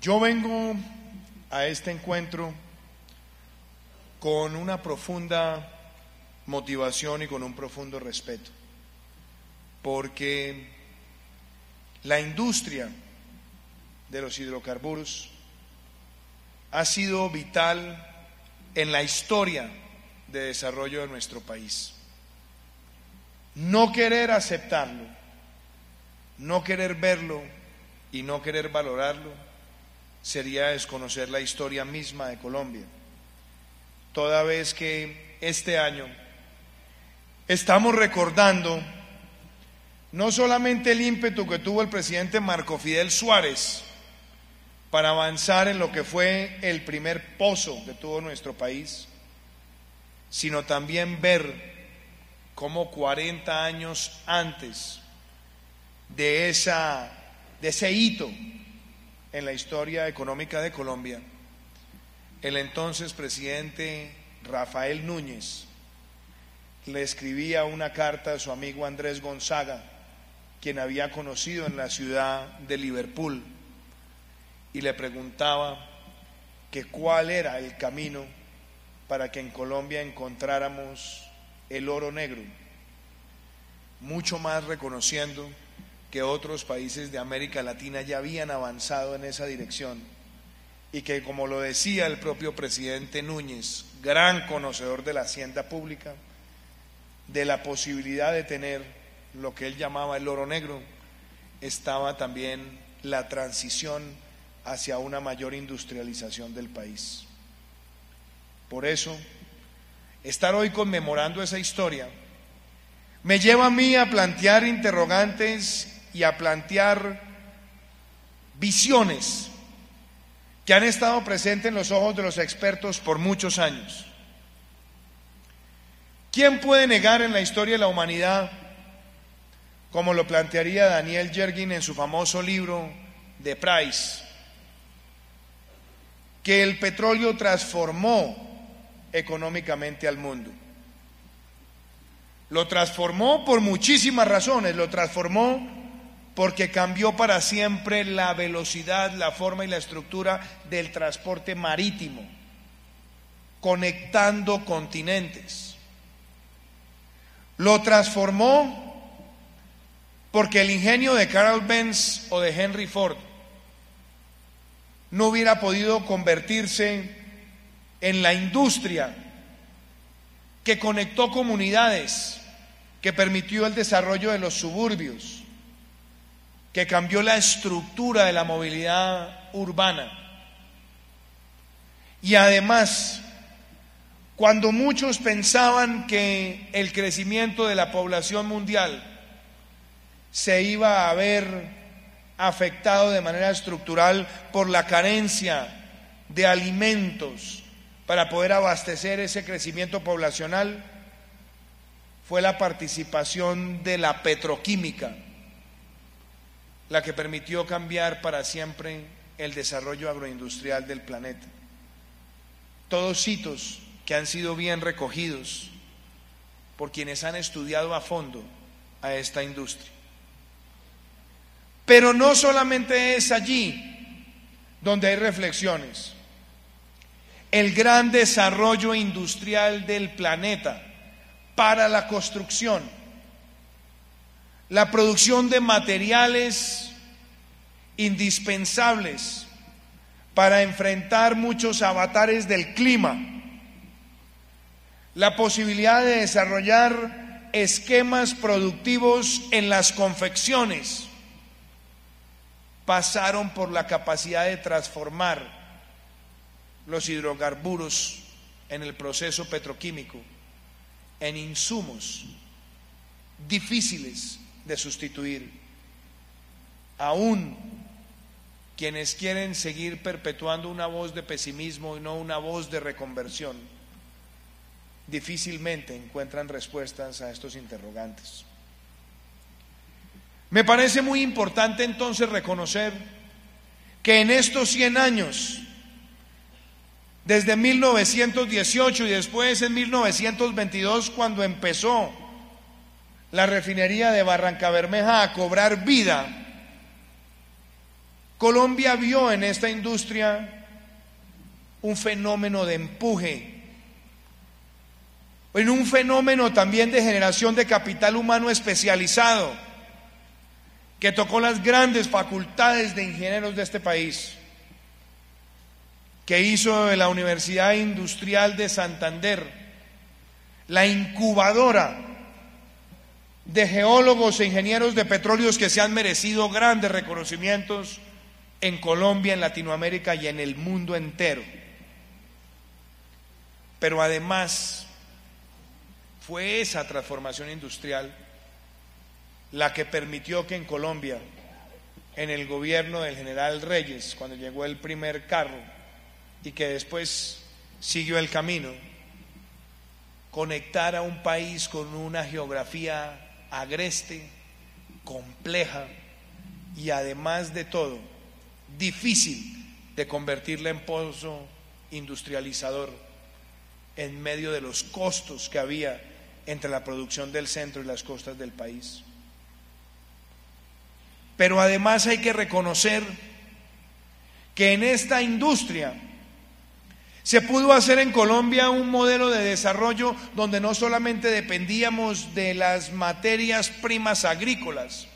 Yo vengo a este encuentro con una profunda motivación y con un profundo respeto, porque la industria de los hidrocarburos ha sido vital en la historia de desarrollo de nuestro país. No querer aceptarlo, no querer verlo y no querer valorarlo sería desconocer la historia misma de Colombia, toda vez que este año estamos recordando no solamente el ímpetu que tuvo el presidente Marco Fidel Suárez para avanzar en lo que fue el primer pozo que tuvo nuestro país, sino también ver cómo 40 años antes de ese hito en la historia económica de Colombia, el entonces presidente Rafael Núñez le escribía una carta a su amigo Andrés Gonzaga, quien había conocido en la ciudad de Liverpool, y le preguntaba que cuál era el camino para que en Colombia encontráramos el oro negro, mucho más reconociendo que otros países de América Latina ya habían avanzado en esa dirección y que, como lo decía el propio presidente Núñez, gran conocedor de la hacienda pública, de la posibilidad de tener lo que él llamaba el oro negro, estaba también la transición hacia una mayor industrialización del país. Por eso, estar hoy conmemorando esa historia me lleva a mí a plantear interrogantes y a plantear visiones que han estado presentes en los ojos de los expertos por muchos años. ¿Quién puede negar en la historia de la humanidad, como lo plantearía Daniel Yergin en su famoso libro The Price, que el petróleo transformó económicamente al mundo? Lo transformó por muchísimas razones. Lo transformó porque cambió para siempre la velocidad, la forma y la estructura del transporte marítimo, conectando continentes. Lo transformó porque el ingenio de Carl Benz o de Henry Ford no hubiera podido convertirse en la industria que conectó comunidades, que permitió el desarrollo de los suburbios, que cambió la estructura de la movilidad urbana. Y además, cuando muchos pensaban que el crecimiento de la población mundial se iba a ver afectado de manera estructural por la carencia de alimentos para poder abastecer ese crecimiento poblacional, fue la participación de la petroquímica la que permitió cambiar para siempre el desarrollo agroindustrial del planeta. Todos hitos que han sido bien recogidos por quienes han estudiado a fondo a esta industria. Pero no solamente es allí donde hay reflexiones. El gran desarrollo industrial del planeta para la construcción, la producción de materiales indispensables para enfrentar muchos avatares del clima, la posibilidad de desarrollar esquemas productivos en las confecciones, pasaron por la capacidad de transformar los hidrocarburos en el proceso petroquímico en insumos difíciles de sustituir. Aún quienes quieren seguir perpetuando una voz de pesimismo y no una voz de reconversión, difícilmente encuentran respuestas a estos interrogantes. Me parece muy importante entonces reconocer que en estos 100 años, desde 1918 y después en 1922, cuando empezó la refinería de Barrancabermeja a cobrar vida, Colombia vio en esta industria un fenómeno de empuje, en un fenómeno también de generación de capital humano especializado, que tocó las grandes facultades de ingenieros de este país, que hizo de la Universidad Industrial de Santander la incubadora de geólogos e ingenieros de petróleos que se han merecido grandes reconocimientos en Colombia, en Latinoamérica y en el mundo entero. Pero además fue esa transformación industrial la que permitió que en Colombia, en el gobierno del general Reyes, cuando llegó el primer carro y que después siguió el camino, conectara un país con una geografía agreste, compleja y además de todo difícil de convertirla en pozo industrializador en medio de los costos que había entre la producción del centro y las costas del país. Pero además hay que reconocer que en esta industria se pudo hacer en Colombia un modelo de desarrollo donde no solamente dependíamos de las materias primas agrícolas,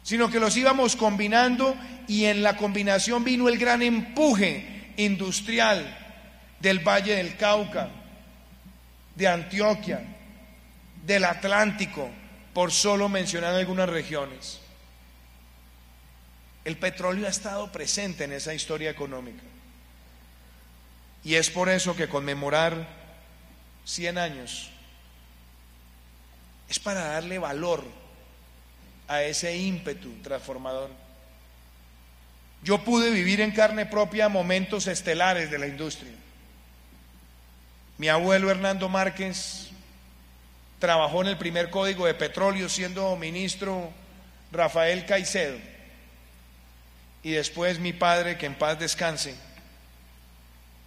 sino que los íbamos combinando, y en la combinación vino el gran empuje industrial del Valle del Cauca, de Antioquia, del Atlántico, por solo mencionar algunas regiones. El petróleo ha estado presente en esa historia económica. Y es por eso que conmemorar 100 años es para darle valor a ese ímpetu transformador. Yo pude vivir en carne propia momentos estelares de la industria. Mi abuelo Hernando Márquez trabajó en el primer código de petróleo siendo ministro Rafael Caicedo, y después mi padre, que en paz descanse,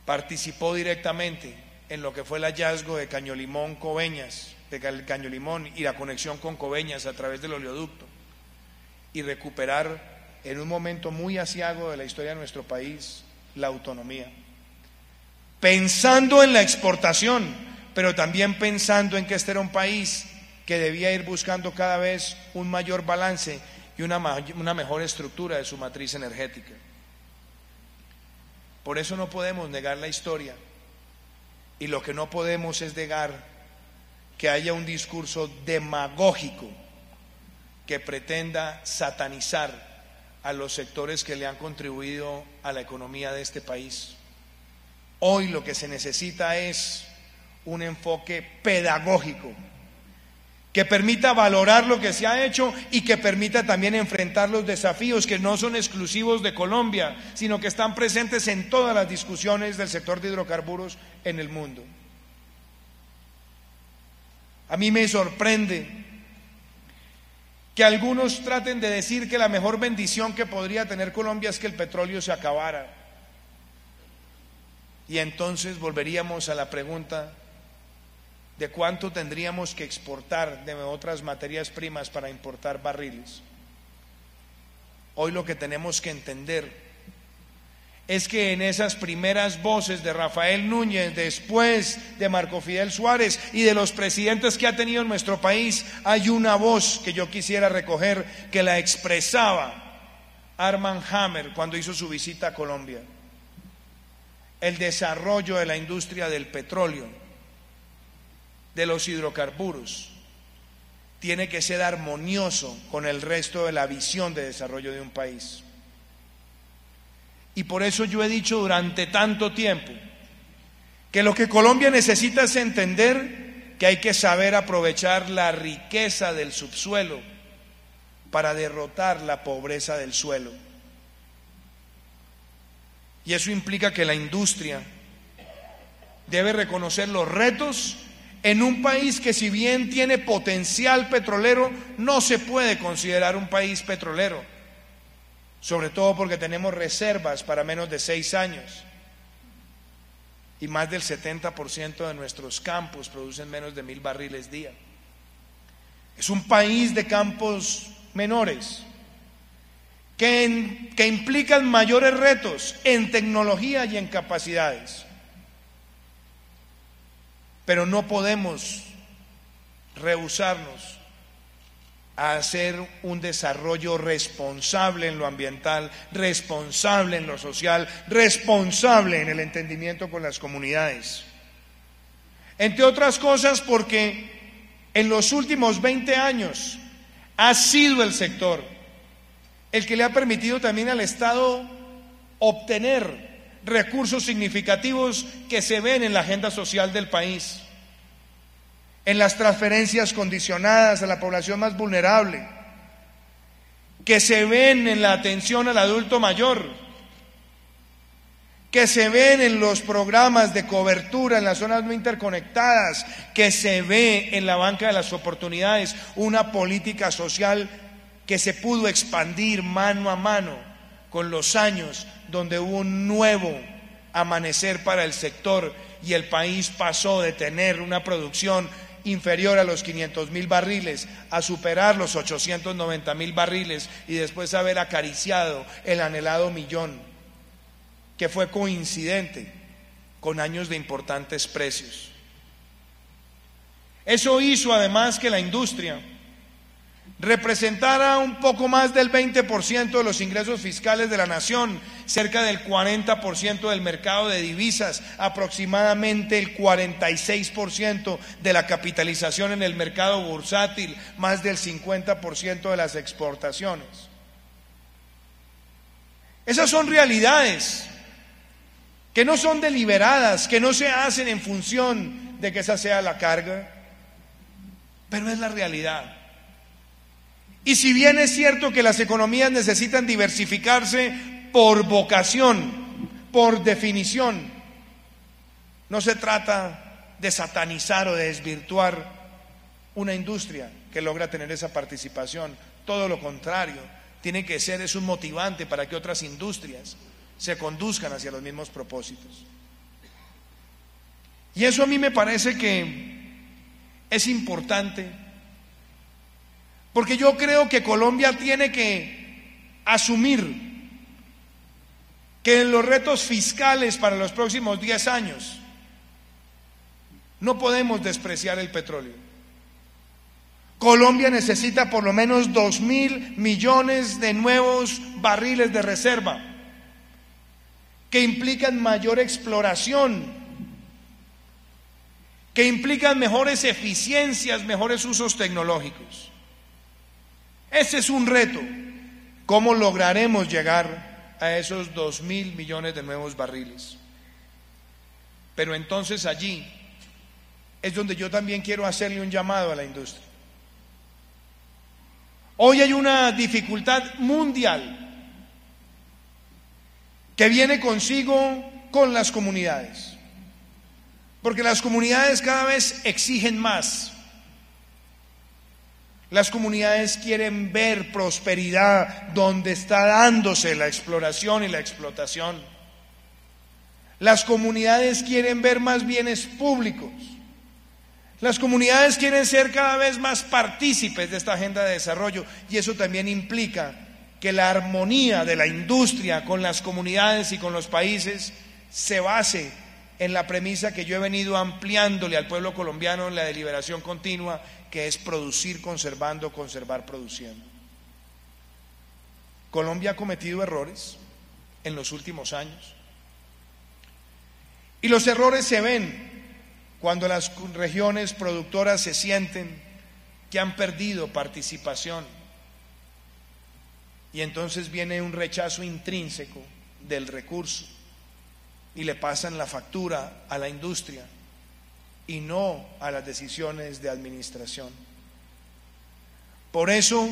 participó directamente en lo que fue el hallazgo de Caño Limón Coveñas, de Caño Limón y la conexión con Coveñas a través del oleoducto, y recuperar en un momento muy aciago de la historia de nuestro país la autonomía, pensando en la exportación, pero también pensando en que este era un país que debía ir buscando cada vez un mayor balance y una mejor estructura de su matriz energética. Por eso no podemos negar la historia, y lo que no podemos es negar que haya un discurso demagógico que pretenda satanizar a los sectores que le han contribuido a la economía de este país. Hoy lo que se necesita es un enfoque pedagógico que permita valorar lo que se ha hecho y que permita también enfrentar los desafíos que no son exclusivos de Colombia, sino que están presentes en todas las discusiones del sector de hidrocarburos en el mundo. A mí me sorprende que algunos traten de decir que la mejor bendición que podría tener Colombia es que el petróleo se acabara. Y entonces volveríamos a la pregunta de cuánto tendríamos que exportar de otras materias primas para importar barriles. Hoy lo que tenemos que entender es que en esas primeras voces de Rafael Núñez, después de Marco Fidel Suárez y de los presidentes que ha tenido nuestro país, hay una voz que yo quisiera recoger, que la expresaba Armand Hammer cuando hizo su visita a Colombia. El desarrollo de la industria del petróleo, de los hidrocarburos, tiene que ser armonioso con el resto de la visión de desarrollo de un país. Y por eso yo he dicho durante tanto tiempo que lo que Colombia necesita es entender que hay que saber aprovechar la riqueza del subsuelo para derrotar la pobreza del suelo. Y eso implica que la industria debe reconocer los retos en un país que, si bien tiene potencial petrolero, no se puede considerar un país petrolero, sobre todo porque tenemos reservas para menos de 6 años y más del 70% de nuestros campos producen menos de 1000 barriles día. Es un país de campos menores que implican mayores retos en tecnología y en capacidades. Pero no podemos rehusarnos a hacer un desarrollo responsable en lo ambiental, responsable en lo social, responsable en el entendimiento con las comunidades. Entre otras cosas porque en los últimos 20 años ha sido el sector el que le ha permitido también al Estado obtener recursos significativos que se ven en la agenda social del país, en las transferencias condicionadas a la población más vulnerable, que se ven en la atención al adulto mayor, que se ven en los programas de cobertura en las zonas no interconectadas, que se ve en la banca de las oportunidades, una política social que se pudo expandir mano a mano con los años, donde hubo un nuevo amanecer para el sector y el país pasó de tener una producción inferior a los 500.000 barriles a superar los 890.000 barriles y después haber acariciado el anhelado millón, que fue coincidente con años de importantes precios. Eso hizo además que la industria representara un poco más del 20% de los ingresos fiscales de la nación, cerca del 40% del mercado de divisas, aproximadamente el 46% de la capitalización en el mercado bursátil, más del 50% de las exportaciones. Esas son realidades que no son deliberadas, que no se hacen en función de que esa sea la carga, pero es la realidad. Y si bien es cierto que las economías necesitan diversificarse por vocación, por definición, no se trata de satanizar o de desvirtuar una industria que logra tener esa participación. Todo lo contrario, tiene que ser un motivante para que otras industrias se conduzcan hacia los mismos propósitos. Y eso a mí me parece que es importante, porque yo creo que Colombia tiene que asumir que en los retos fiscales para los próximos 10 años no podemos despreciar el petróleo. Colombia necesita por lo menos 2.000 millones de nuevos barriles de reserva, que implican mayor exploración, que implican mejores eficiencias, mejores usos tecnológicos. Ese es un reto. ¿Cómo lograremos llegar a esos 2.000 millones de nuevos barriles? Pero entonces allí es donde yo también quiero hacerle un llamado a la industria. Hoy hay una dificultad mundial que viene consigo con las comunidades, porque las comunidades cada vez exigen más. Las comunidades quieren ver prosperidad donde está dándose la exploración y la explotación. Las comunidades quieren ver más bienes públicos. Las comunidades quieren ser cada vez más partícipes de esta agenda de desarrollo, y eso también implica que la armonía de la industria con las comunidades y con los países se base en la premisa que yo he venido ampliándole al pueblo colombiano en la deliberación continua, que es producir conservando, conservar produciendo. Colombia ha cometido errores en los últimos años, y los errores se ven cuando las regiones productoras se sienten que han perdido participación, y entonces viene un rechazo intrínseco del recurso y le pasan la factura a la industria y no a las decisiones de administración. Por eso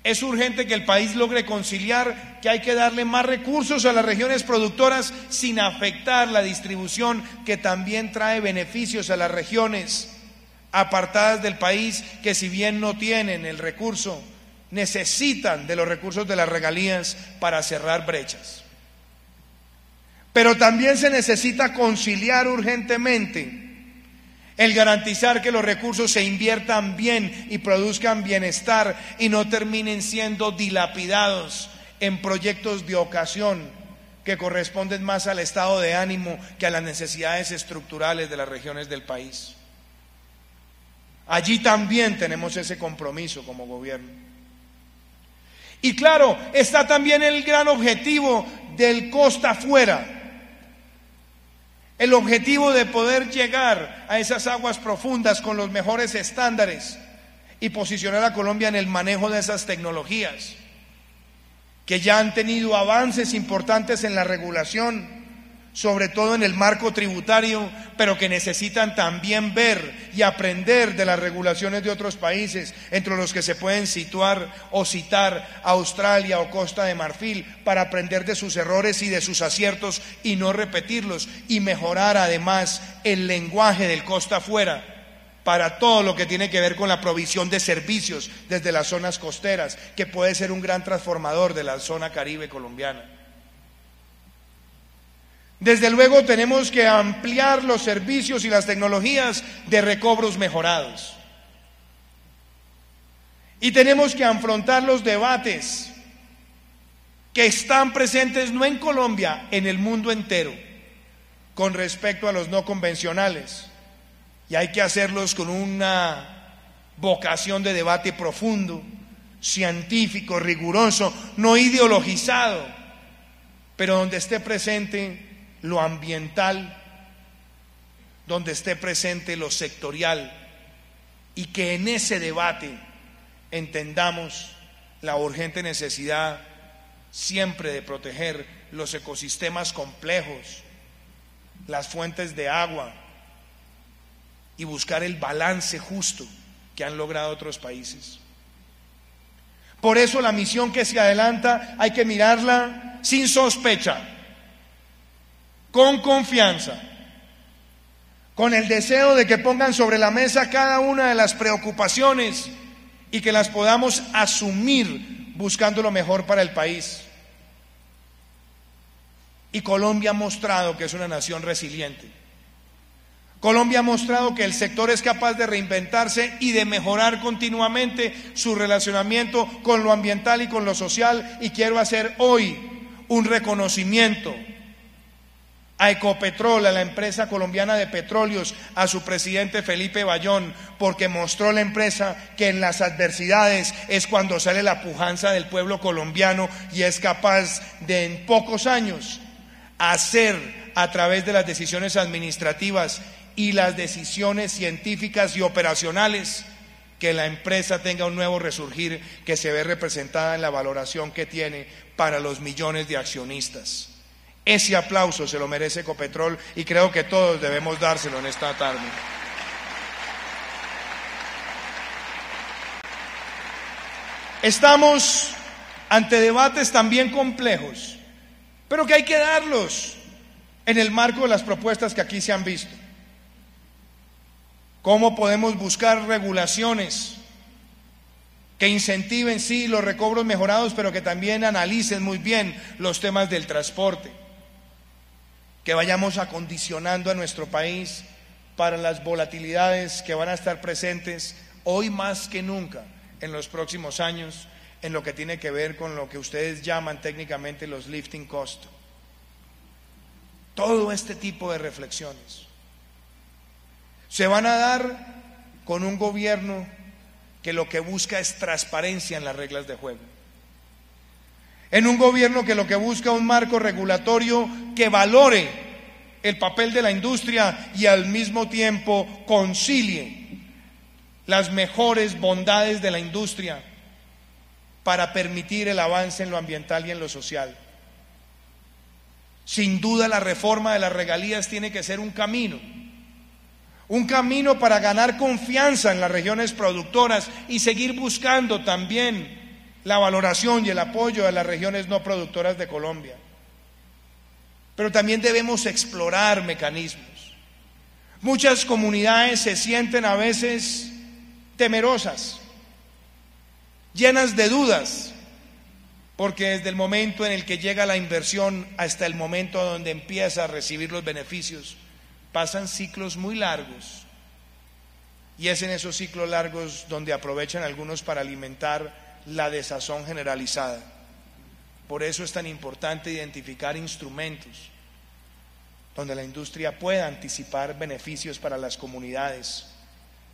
es urgente que el país logre conciliar que hay que darle más recursos a las regiones productoras sin afectar la distribución, que también trae beneficios a las regiones apartadas del país, que si bien no tienen el recurso, necesitan de los recursos de las regalías para cerrar brechas. Pero también se necesita conciliar urgentemente el garantizar que los recursos se inviertan bien y produzcan bienestar y no terminen siendo dilapidados en proyectos de ocasión que corresponden más al estado de ánimo que a las necesidades estructurales de las regiones del país. Allí también tenemos ese compromiso como gobierno. Y claro, está también el gran objetivo del costa afuera. El objetivo de poder llegar a esas aguas profundas con los mejores estándares y posicionar a Colombia en el manejo de esas tecnologías, que ya han tenido avances importantes en la regulación, sobre todo en el marco tributario, pero que necesitan también ver y aprender de las regulaciones de otros países, entre los que se pueden situar o citar Australia o Costa de Marfil, para aprender de sus errores y de sus aciertos y no repetirlos, y mejorar además el lenguaje del costa afuera para todo lo que tiene que ver con la provisión de servicios desde las zonas costeras, que puede ser un gran transformador de la zona caribe colombiana. Desde luego tenemos que ampliar los servicios y las tecnologías de recobros mejorados. Y tenemos que afrontar los debates que están presentes no en Colombia, en el mundo entero, con respecto a los no convencionales. Y hay que hacerlos con una vocación de debate profundo, científico, riguroso, no ideologizado, pero donde esté presente lo ambiental, donde esté presente lo sectorial, y que en ese debate entendamos la urgente necesidad siempre de proteger los ecosistemas complejos, las fuentes de agua, y buscar el balance justo que han logrado otros países. Por eso la misión que se adelanta hay que mirarla sin sospecha, con confianza, con el deseo de que pongan sobre la mesa cada una de las preocupaciones y que las podamos asumir buscando lo mejor para el país. Y Colombia ha mostrado que es una nación resiliente. Colombia ha mostrado que el sector es capaz de reinventarse y de mejorar continuamente su relacionamiento con lo ambiental y con lo social, y quiero hacer hoy un reconocimiento a Ecopetrol, a la empresa colombiana de petróleos, a su presidente Felipe Bayón, porque mostró la empresa que en las adversidades es cuando sale la pujanza del pueblo colombiano, y es capaz de en pocos años hacer, a través de las decisiones administrativas y las decisiones científicas y operacionales, que la empresa tenga un nuevo resurgir que se ve representada en la valoración que tiene para los millones de accionistas. Ese aplauso se lo merece Ecopetrol, y creo que todos debemos dárselo en esta tarde. Estamos ante debates también complejos, pero que hay que darlos en el marco de las propuestas que aquí se han visto. ¿Cómo podemos buscar regulaciones que incentiven, sí, los recobros mejorados, pero que también analicen muy bien los temas del transporte? Que vayamos acondicionando a nuestro país para las volatilidades que van a estar presentes hoy más que nunca en los próximos años, en lo que tiene que ver con lo que ustedes llaman técnicamente los lifting costs. Todo este tipo de reflexiones se van a dar con un gobierno que lo que busca es transparencia en las reglas de juego, en un gobierno que lo que busca un marco regulatorio que valore el papel de la industria y al mismo tiempo concilie las mejores bondades de la industria para permitir el avance en lo ambiental y en lo social. Sin duda la reforma de las regalías tiene que ser un camino para ganar confianza en las regiones productoras y seguir buscando también la valoración y el apoyo de las regiones no productoras de Colombia. Pero también debemos explorar mecanismos. Muchas comunidades se sienten a veces temerosas, llenas de dudas, porque desde el momento en el que llega la inversión hasta el momento donde empieza a recibir los beneficios, pasan ciclos muy largos, y es en esos ciclos largos donde aprovechan algunos para alimentar la desazón generalizada. Por eso es tan importante identificar instrumentos donde la industria pueda anticipar beneficios para las comunidades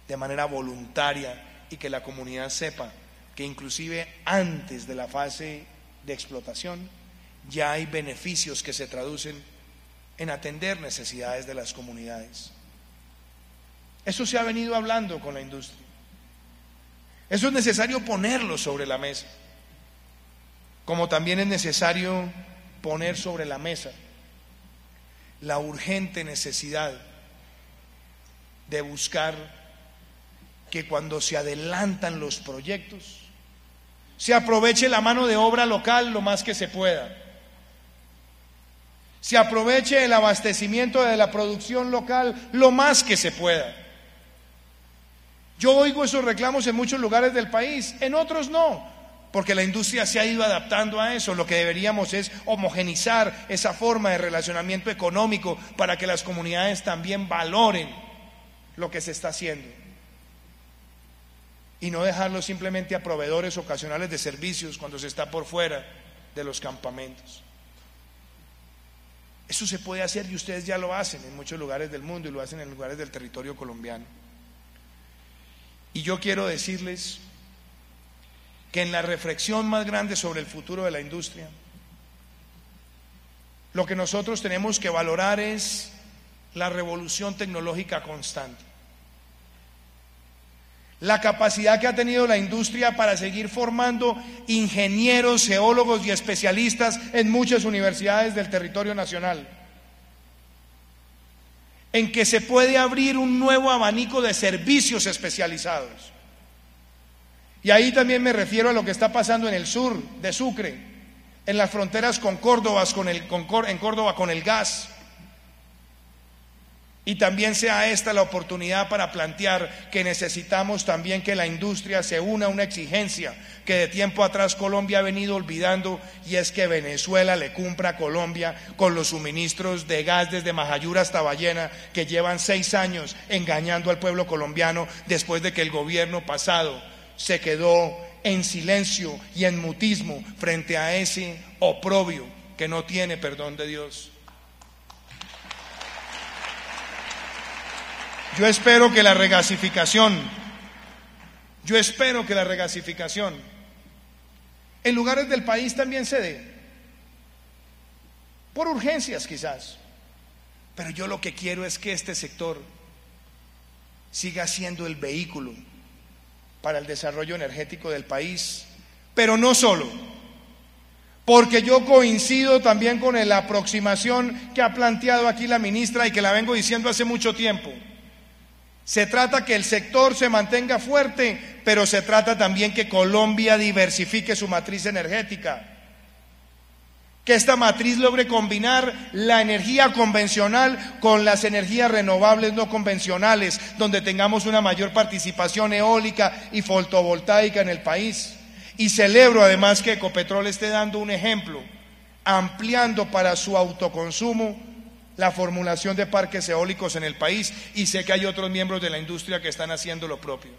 de manera voluntaria y que la comunidad sepa que inclusive antes de la fase de explotación ya hay beneficios que se traducen en atender necesidades de las comunidades. Eso se ha venido hablando con la industria. Eso es necesario ponerlo sobre la mesa, como también es necesario poner sobre la mesa la urgente necesidad de buscar que cuando se adelantan los proyectos se aproveche la mano de obra local lo más que se pueda, se aproveche el abastecimiento de la producción local lo más que se pueda. Yo oigo esos reclamos en muchos lugares del país, en otros no, porque la industria se ha ido adaptando a eso. Lo que deberíamos es homogenizar esa forma de relacionamiento económico para que las comunidades también valoren lo que se está haciendo y no dejarlo simplemente a proveedores ocasionales de servicios cuando se está por fuera de los campamentos. Eso se puede hacer y ustedes ya lo hacen en muchos lugares del mundo y lo hacen en lugares del territorio colombiano. Y yo quiero decirles que en la reflexión más grande sobre el futuro de la industria, lo que nosotros tenemos que valorar es la revolución tecnológica constante, la capacidad que ha tenido la industria para seguir formando ingenieros, geólogos y especialistas en muchas universidades del territorio nacional, en que se puede abrir un nuevo abanico de servicios especializados. Y ahí también me refiero a lo que está pasando en el sur de Sucre, en las fronteras con Córdoba, en Córdoba con el gas. Y también sea esta la oportunidad para plantear que necesitamos también que la industria se una a una exigencia que de tiempo atrás Colombia ha venido olvidando, y es que Venezuela le cumpla a Colombia con los suministros de gas desde Majayura hasta Ballena, que llevan 6 años engañando al pueblo colombiano después de que el gobierno pasado se quedó en silencio y en mutismo frente a ese oprobio que no tiene perdón de Dios. Yo espero que la regasificación en lugares del país también se dé, por urgencias quizás, pero yo lo que quiero es que este sector siga siendo el vehículo para el desarrollo energético del país, pero no solo, porque yo coincido también con la aproximación que ha planteado aquí la ministra y que la vengo diciendo hace mucho tiempo. Se trata que el sector se mantenga fuerte, pero se trata también que Colombia diversifique su matriz energética, que esta matriz logre combinar la energía convencional con las energías renovables no convencionales, donde tengamos una mayor participación eólica y fotovoltaica en el país. Y celebro además que Ecopetrol esté dando un ejemplo, ampliando para su autoconsumo la formulación de parques eólicos en el país, y sé que hay otros miembros de la industria que están haciendo lo propio.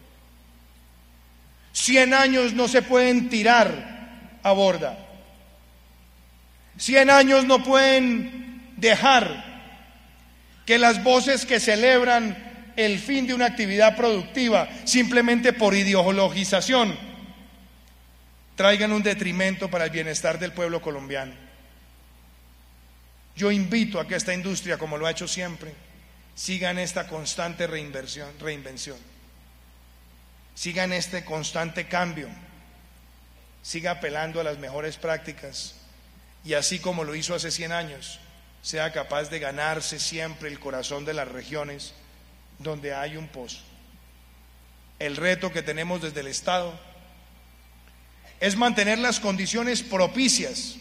100 años no se pueden tirar a borda. 100 años no pueden dejar que las voces que celebran el fin de una actividad productiva simplemente por ideologización traigan un detrimento para el bienestar del pueblo colombiano. Yo invito a que esta industria, como lo ha hecho siempre, siga en esta constante reinvención, siga en este constante cambio, siga apelando a las mejores prácticas, y así como lo hizo hace 100 años, sea capaz de ganarse siempre el corazón de las regiones donde hay un pozo. El reto que tenemos desde el Estado es mantener las condiciones propicias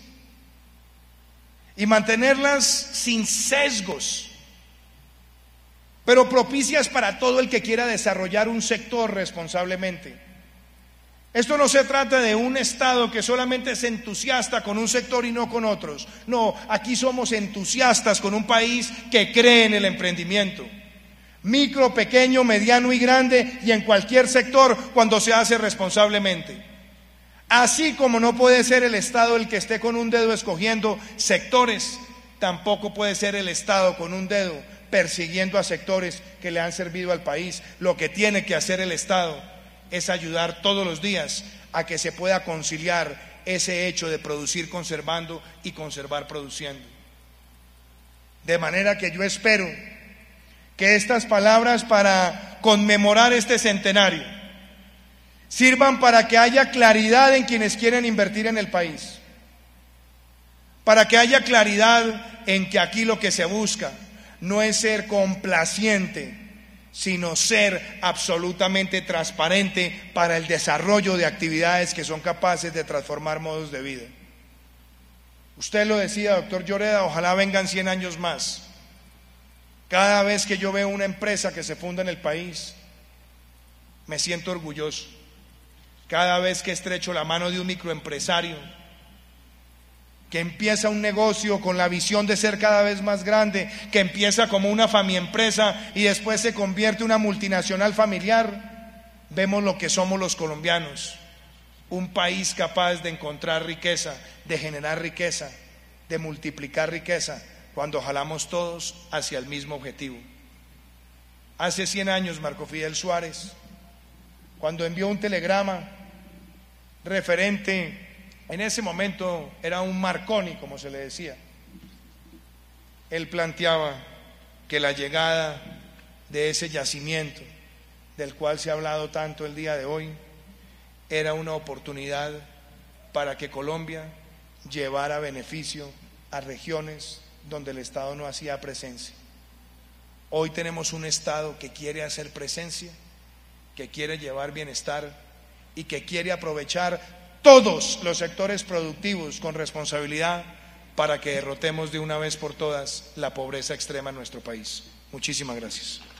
y mantenerlas sin sesgos, pero propicias para todo el que quiera desarrollar un sector responsablemente. Esto no se trata de un Estado que solamente es entusiasta con un sector y no con otros. No, aquí somos entusiastas con un país que cree en el emprendimiento, micro, pequeño, mediano y grande, y en cualquier sector cuando se hace responsablemente. Así como no puede ser el Estado el que esté con un dedo escogiendo sectores, tampoco puede ser el Estado con un dedo persiguiendo a sectores que le han servido al país. Lo que tiene que hacer el Estado es ayudar todos los días a que se pueda conciliar ese hecho de producir conservando y conservar produciendo. De manera que yo espero que estas palabras para conmemorar este centenario sirvan para que haya claridad en quienes quieren invertir en el país, para que haya claridad en que aquí lo que se busca no es ser complaciente, sino ser absolutamente transparente para el desarrollo de actividades que son capaces de transformar modos de vida. Usted lo decía, doctor Lloreda, ojalá vengan 100 años más. Cada vez que yo veo una empresa que se funda en el país, me siento orgulloso. Cada vez que estrecho la mano de un microempresario que empieza un negocio con la visión de ser cada vez más grande, que empieza como una familiempresa y después se convierte en una multinacional familiar, vemos lo que somos los colombianos, un país capaz de encontrar riqueza, de generar riqueza, de multiplicar riqueza, cuando jalamos todos hacia el mismo objetivo. Hace 100 años Marco Fidel Suárez, cuando envió un telegrama referente, en ese momento era un Marconi, como se le decía, él planteaba que la llegada de ese yacimiento, del cual se ha hablado tanto el día de hoy, era una oportunidad para que Colombia llevara beneficio a regiones donde el Estado no hacía presencia. Hoy tenemos un Estado que quiere hacer presencia, que quiere llevar bienestar y que quiere aprovechar todos los sectores productivos con responsabilidad para que derrotemos de una vez por todas la pobreza extrema en nuestro país. Muchísimas gracias.